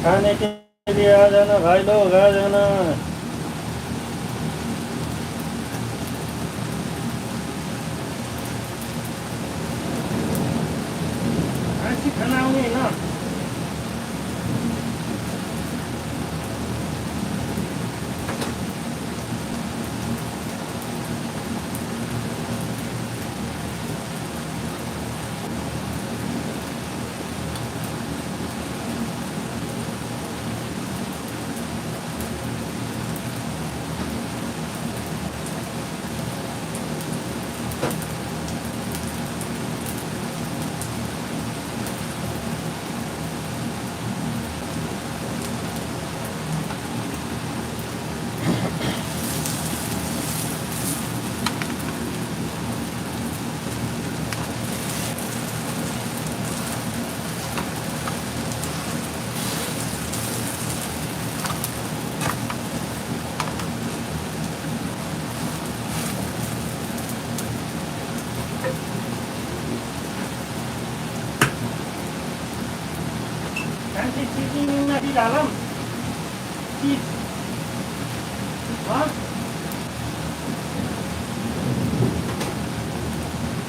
खाने के लिए आ जाना भाई लोग, आ जाना। खाना आउने होइन। चिजिङमा दिइहालौँ चिज।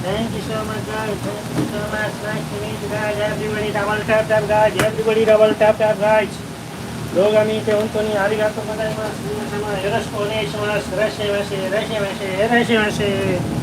Thank you so much guys, thank you so much, nice to meet you guys, everybody double tap guys, everybody double tap guys. 動画見て本当にありがとうございます。皆様よろしくお願いします。いらっしゃいませ、いらっしゃいませ、いらっしゃいませ。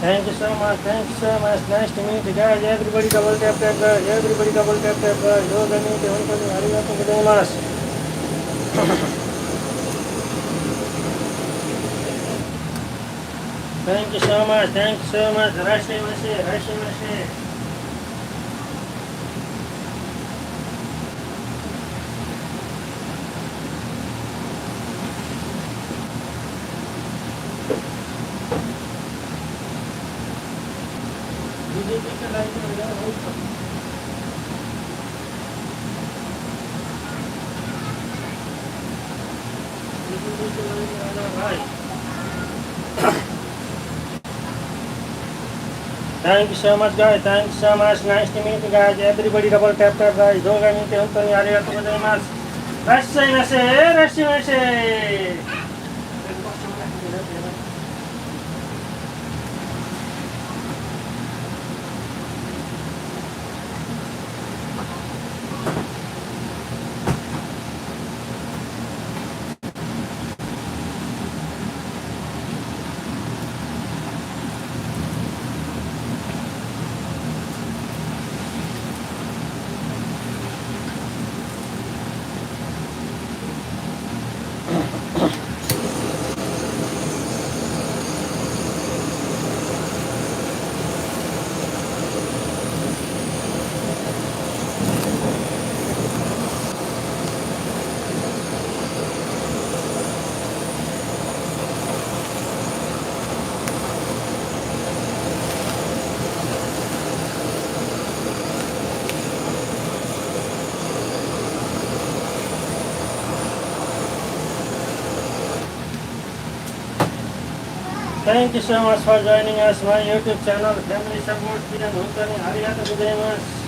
Thank you so much, thank you so much, nice to meet you guys, everybody double tap guys, everybody double tap guys, 動画見て本当にありがとうございます。Thank you so much, thank you so much, いらっしゃいませ、いらっしゃいませ。Thank you so much guys, thank you so much, nice to meet you guys, everybody double tap guys, 動画見て本当にありがとうございます。いらっしゃいませ、いらっしゃいませ。Thank you so much for joining us, my YouTube channel, Family Support Kiran. 本当にありがとうございます。